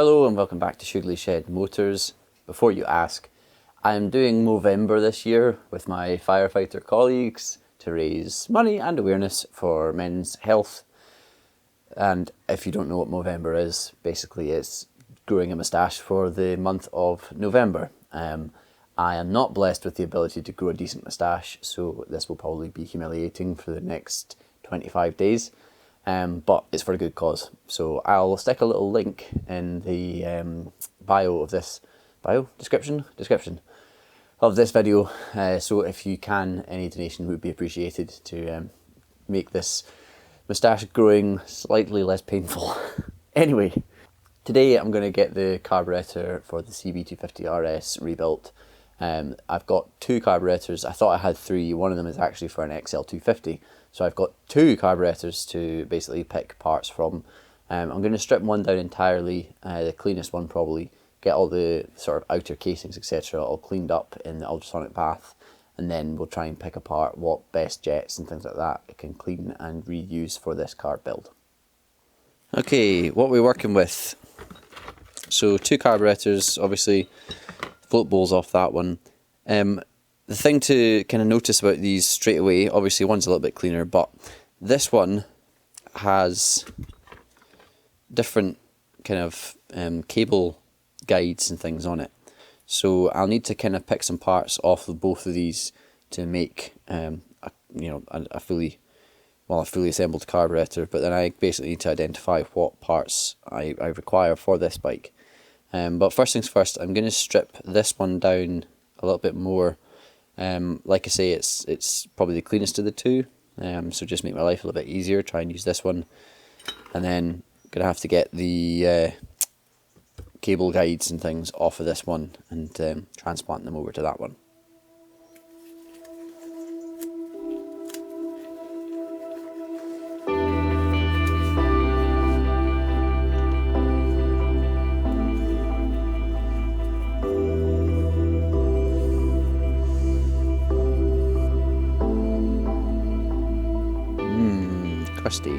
Hello and welcome back to Shoogly Shed Motors. Before you ask, I am doing Movember this year with my firefighter colleagues to raise money and awareness for men's health. And if you don't know what Movember is, basically it's growing a moustache for the month of November. I am not blessed with the ability to grow a decent moustache, so this will probably be humiliating for the next 25 days. But it's for a good cause. So I'll stick a little link in the description of this video. So if you can, any donation would be appreciated to make this moustache growing slightly less painful. Anyway, today I'm going to get the carburetor for the CB250RS rebuilt. I've got two carburetors. I thought I had three. One of them is actually for an XL250. So I've got two carburetors to basically pick parts from. I'm going to strip one down entirely, the cleanest one probably, get all the sort of outer casings etc. all cleaned up in the ultrasonic bath, and then we'll try and pick apart what best jets and things like that it can clean and reuse for this carb build. Okay, what we're working with. So two carburetors, obviously float bowls off that one. The thing to kind of notice about these straight away, obviously one's a little bit cleaner, but this one has different kind of cable guides and things on it. So I'll need to kind of pick some parts off of both of these to make a fully assembled carburetor. But then I basically need to identify what parts I require for this bike. But first things first, I'm going to strip this one down a little bit more. Like I say, it's probably the cleanest of the two, so just make my life a little bit easier, try and use this one. And then gonna have to get the cable guides and things off of this one and transplant them over to that one. Crusty.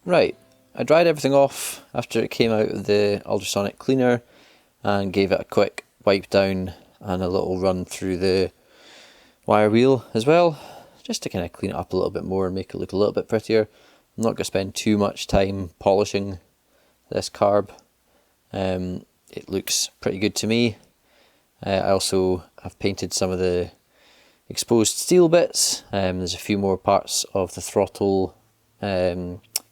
Right, I dried everything off after it came out of the ultrasonic cleaner and gave it a quick wipe down and a little run through the wire wheel as well, just to kind of clean it up a little bit more and make it look a little bit prettier. I'm not going to spend too much time polishing this carb. It looks pretty good to me. I also have painted some of the exposed steel bits. There's a few more parts of the throttle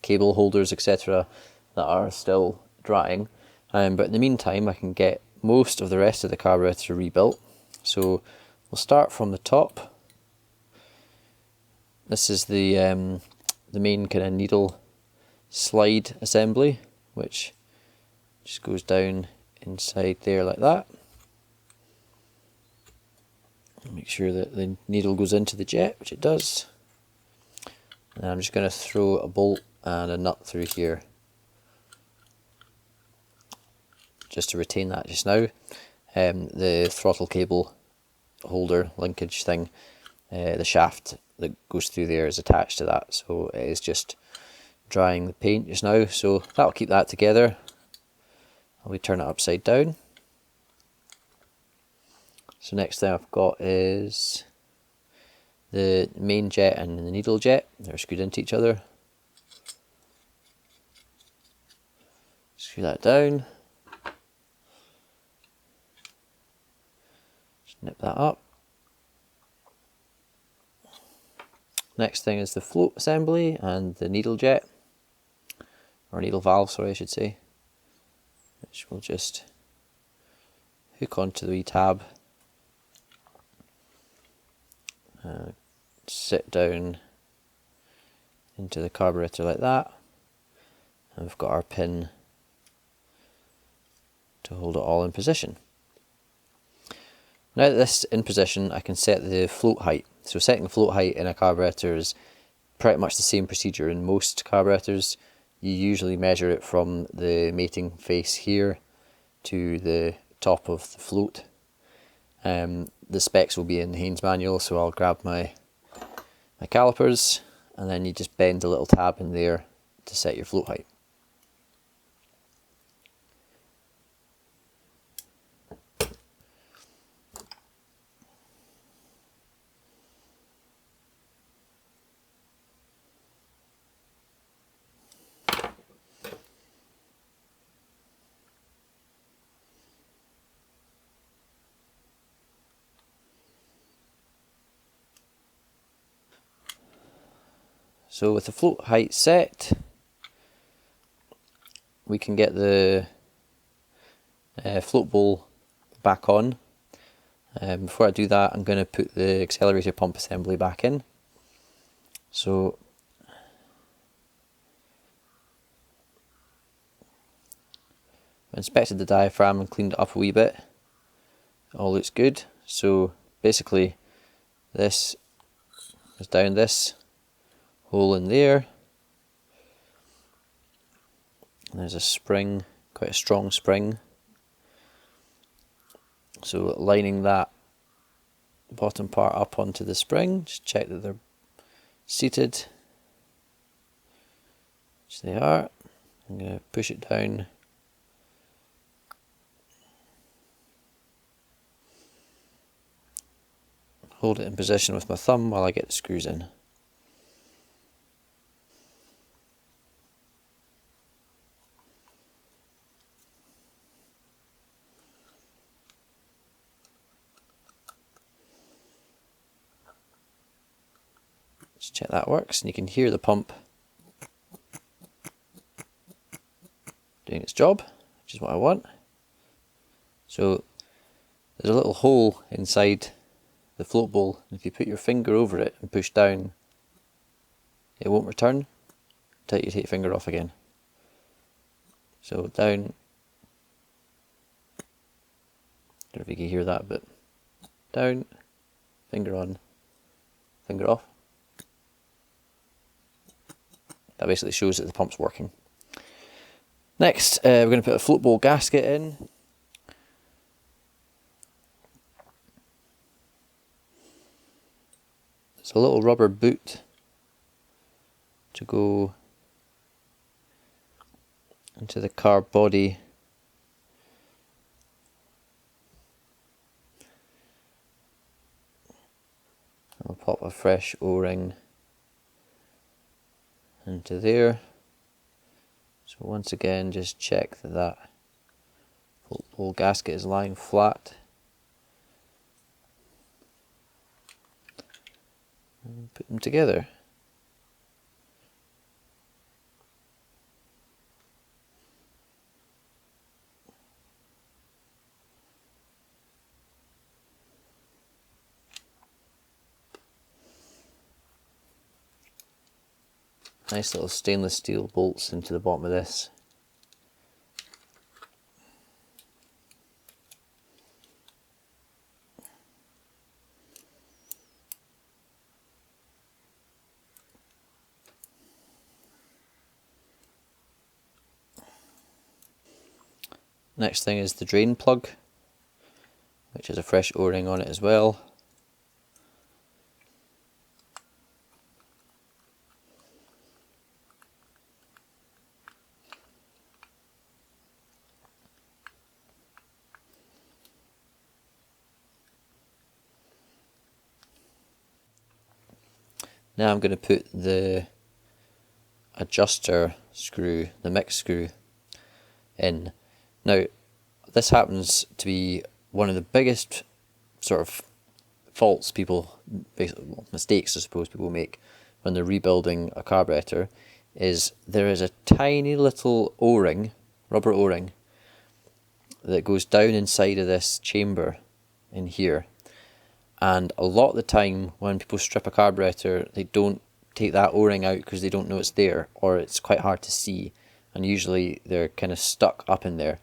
cable holders, etc. that are still drying, but in the meantime I can get most of the rest of the carburetor rebuilt. So we'll start from the top. This is the main kind of needle slide assembly, which just goes down inside there like that. Make sure that the needle goes into the jet, which it does. And I'm just going to throw a bolt and a nut through here just to retain that just now. The throttle cable holder linkage thing, the shaft that goes through there is attached to that, so it is just drying the paint just now, so that'll keep that together. I'll turn it upside down. So next thing I've got is the main jet and the needle jet. They're screwed into each other. Screw that down. Just nip that up. Next thing is the float assembly and the needle jet, or needle valve, sorry I should say, which will just hook onto the wee tab, sit down into the carburetor like that, and we've got our pin to hold it all in position. Now that this is in position, I can set the float height. So setting the float height in a carburetor is pretty much the same procedure in most carburetors. You usually measure it from the mating face here to the top of the float. The specs will be in the Haynes manual, so I'll grab my calipers, and then you just bend a little tab in there to set your float height. So with the float height set, we can get the float bowl back on. Before I do that, I'm going to put the accelerator pump assembly back in. So I inspected the diaphragm and cleaned it up a wee bit. It all looks good. So basically this is down this hole in there, and there's a spring, quite a strong spring, so lining that bottom part up onto the spring, just check that they're seated, which they are. I'm going to push it down. Hold it in position with my thumb while I get the screws in. Just check that works, and you can hear the pump doing its job, which is what I want. So there's a little hole inside the float bowl, and if you put your finger over it and push down, it won't return until you take your finger off again. So down, don't know if you can hear that, but down, finger on, finger off. That basically shows that the pump's working. Next, we're going to put a float bowl gasket in. It's a little rubber boot to go into the carb body. I'll pop a fresh O-ring into there. So once again, just check that that float bowl gasket is lying flat. And put them together. Nice little stainless steel bolts into the bottom of this. Next thing is the drain plug, which has a fresh O-ring on it as well. Now I'm going to put the adjuster screw, the mix screw, in. Now this happens to be one of the biggest sort of faults people, basically, well, mistakes I suppose people make when they're rebuilding a carburetor, is there is a tiny little O-ring, rubber O-ring, that goes down inside of this chamber in here. And a lot of the time when people strip a carburetor, they don't take that O-ring out because they don't know it's there, or it's quite hard to see, and usually they're kind of stuck up in there.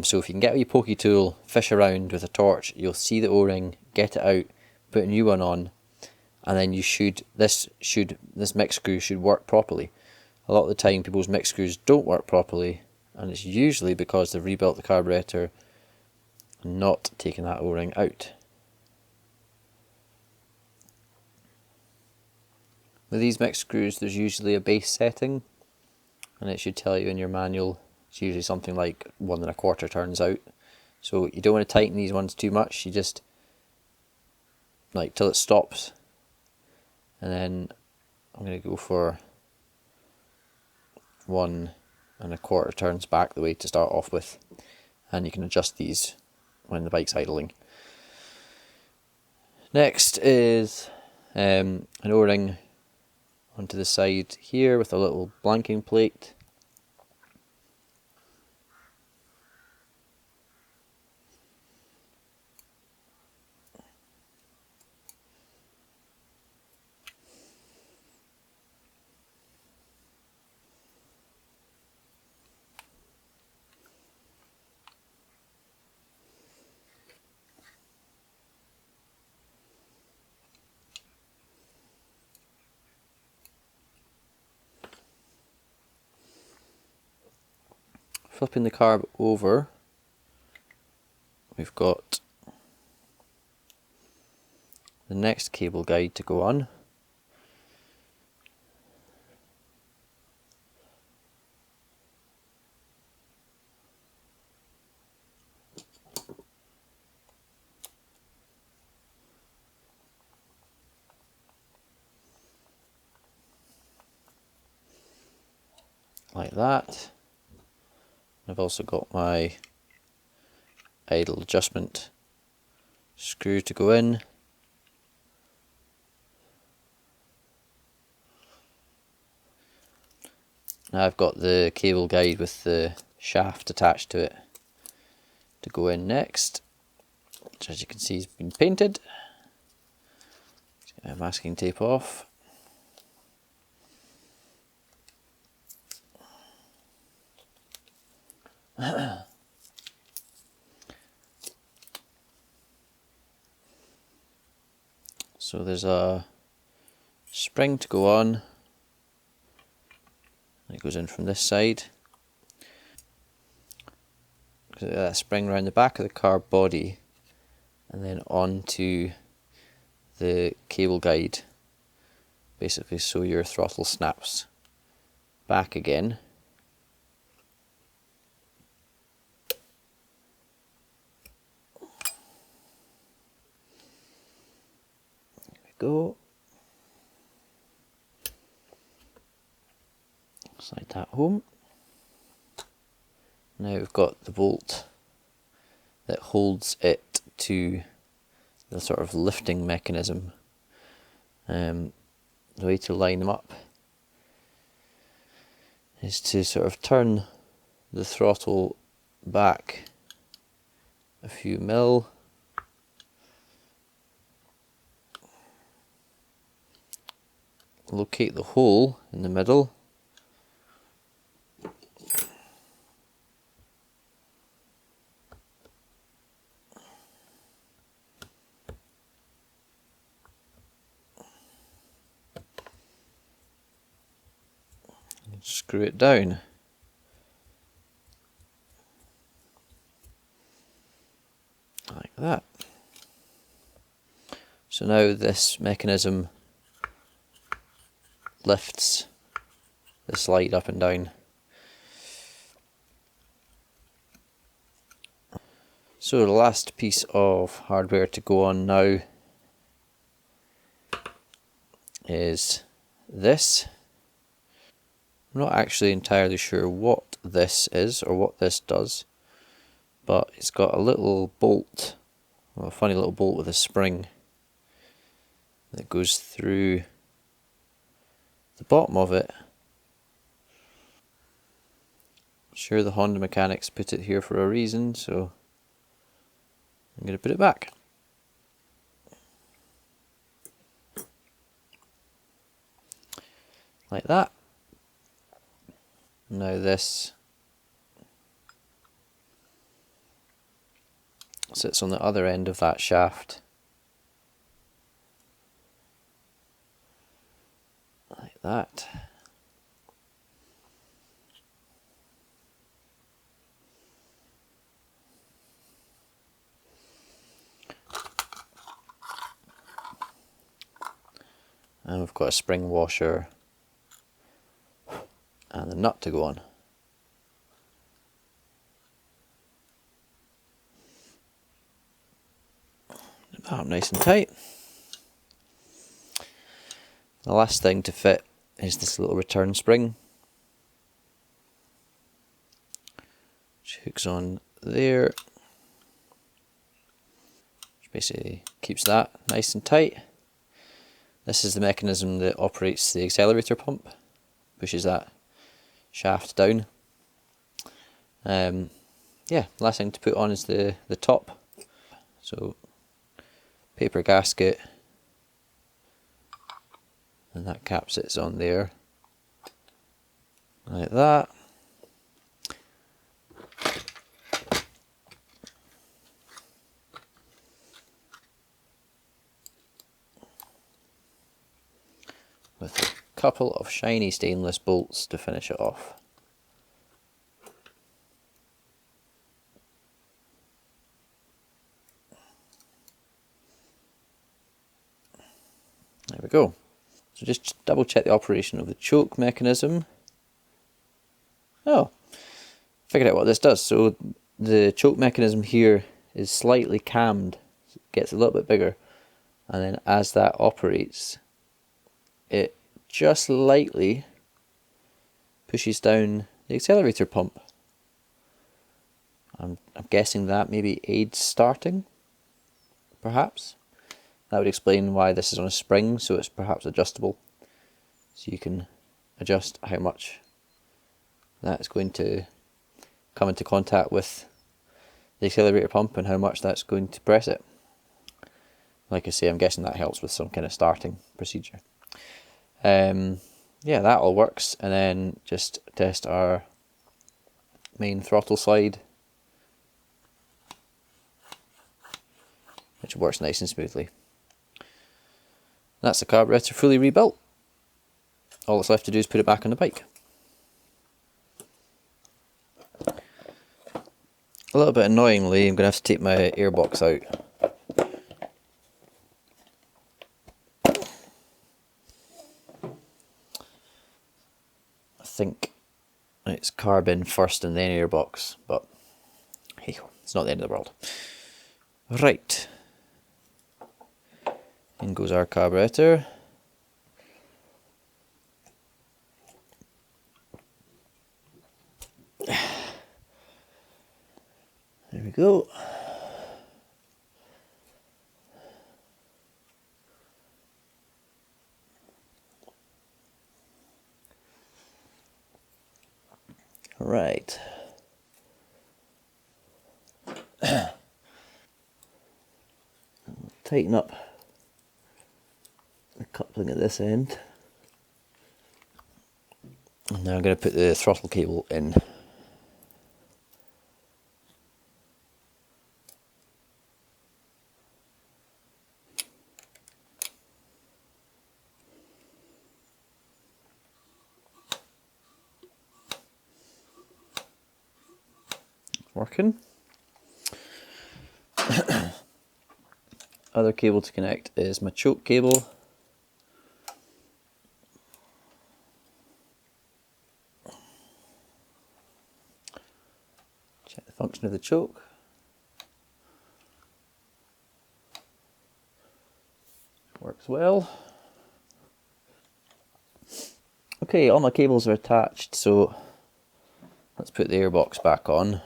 So if you can get a wee pokey tool, fish around with a torch, you'll see the O-ring, get it out, put a new one on, and then you should this mix screw should work properly. A lot of the time people's mix screws don't work properly, and it's usually because they've rebuilt the carburetor and not taking that O-ring out. With these mix screws, there's usually a base setting, and it should tell you in your manual. It's usually something like 1 1/4 turns out. So you don't want to tighten these ones too much. You just like till it stops, and then I'm going to go for 1 1/4 turns back the way to start off with, and you can adjust these when the bike's idling. Next is an O-ring onto the side here with a little blanking plate. Flipping the carb over, we've got the next cable guide to go on. like that. I've also got my idle adjustment screw to go in. Now I've got the cable guide with the shaft attached to it to go in next, which as you can see has been painted. Let's get my masking tape off. So there's a spring to go on. It goes in from this side. That spring around the back of the car body and then onto the cable guide, basically, so your throttle snaps back again. There we go. Slide that home. Now we've got the bolt that holds it to the sort of lifting mechanism. The way to line them up is to sort of turn the throttle back a few mil. Locate the hole in the middle. Screw it down. Like that. So now this mechanism lifts the slide up and down. So the last piece of hardware to go on now is this. I'm not actually entirely sure what this is or what this does, but it's got a little bolt, well, a funny little bolt with a spring that goes through the bottom of it. I'm sure the Honda mechanics put it here for a reason, so I'm going to put it back. Like that. Now this sits on the other end of that shaft. Like that. And we've got a spring washer and the nut to go on. Get that up nice and tight. The last thing to fit is this little return spring, which hooks on there, which basically keeps that nice and tight. This is the mechanism that operates the accelerator pump, pushes that shaft down. Yeah, last thing to put on is the top. So paper gasket, and that cap sits on there like that. With a couple of shiny stainless bolts to finish it off. There we go. So just double check the operation of the choke mechanism. Oh, figured out what this does. So the choke mechanism here is slightly cammed, it gets a little bit bigger, and then as that operates, it just lightly pushes down the accelerator pump. I'm guessing that maybe aids starting, perhaps. That would explain why this is on a spring, so it's perhaps adjustable. So you can adjust how much that's going to come into contact with the accelerator pump and how much that's going to press it. Like I say, I'm guessing that helps with some kind of starting procedure. Yeah, that all works. And then just test our main throttle slide, which works nice and smoothly. That's the carburetor fully rebuilt. All that's left to do is put it back on the bike. A little bit annoyingly, I'm going to have to take my airbox out. I think it's carb in first and then airbox, but hey, it's not the end of the world. Right. In goes our carburetor. There we go. Right. Tighten up the coupling at this end. And now I'm going to put the throttle cable in. Working. Other cable to connect is my choke cable. Check the function of the choke. Works well. Okay, all my cables are attached, so let's put the airbox back on.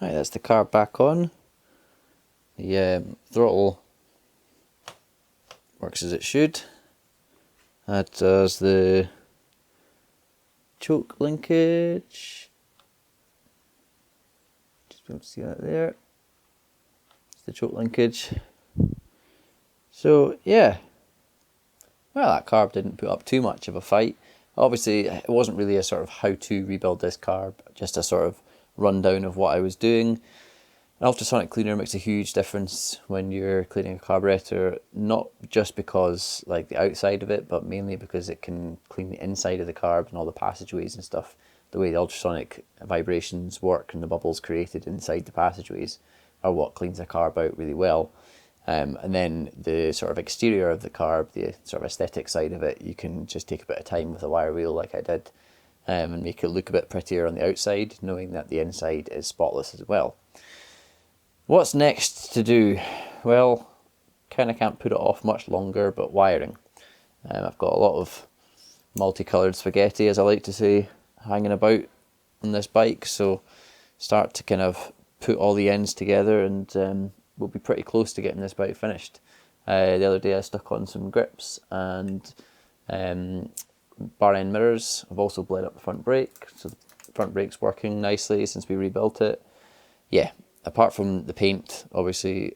Right, that's the carb back on. The throttle works as it should. That does the choke linkage. Just be able to see that there. It's the choke linkage. So yeah, well, that carb didn't put up too much of a fight. Obviously, it wasn't really a sort of how to rebuild this carb, just a sort of rundown of what I was doing. An ultrasonic cleaner makes a huge difference when you're cleaning a carburetor, not just because like the outside of it, but mainly because it can clean the inside of the carb and all the passageways and stuff. The way the ultrasonic vibrations work and the bubbles created inside the passageways are what cleans the carb out really well. And then the sort of exterior of the carb, the sort of aesthetic side of it, you can just take a bit of time with a wire wheel like I did, and make it look a bit prettier on the outside, knowing that the inside is spotless as well. What's next to do? Well, kind of can't put it off much longer, but wiring. I've got a lot of multicoloured spaghetti, as I like to say, hanging about on this bike, so start to kind of put all the ends together, and we'll be pretty close to getting this bike finished. The other day I stuck on some grips and bar end mirrors. I've also bled up the front brake, so the front brake's working nicely since we rebuilt it. Yeah, apart from the paint, obviously,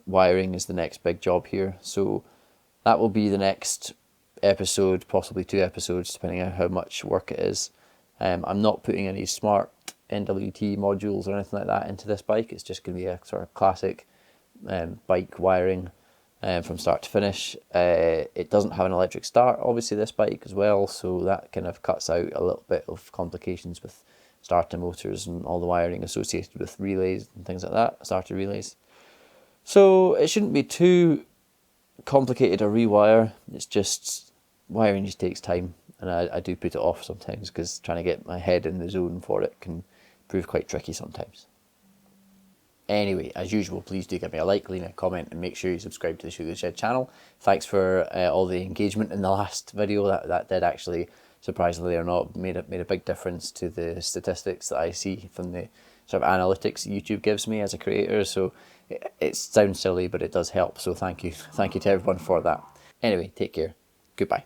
wiring is the next big job here. So that will be the next episode, possibly 2 episodes, depending on how much work it is. I'm not putting any smart NWT modules or anything like that into this bike. It's just going to be a sort of classic bike wiring from start to finish. It doesn't have an electric start, obviously, this bike as well, so that kind of cuts out a little bit of complications with starter motors and all the wiring associated with relays and things like that, starter relays. So it shouldn't be too complicated a rewire. It's just wiring just takes time, and I do put it off sometimes because trying to get my head in the zone for it can prove quite tricky sometimes. Anyway, as usual, please do give me a like, leave a comment, and make sure you subscribe to the Shoogly Shed channel. Thanks for all the engagement in the last video. That did actually, surprisingly or not, made a big difference to the statistics that I see from the sort of analytics YouTube gives me as a creator. So it sounds silly, but it does help. So thank you to everyone for that. Anyway, take care. Goodbye.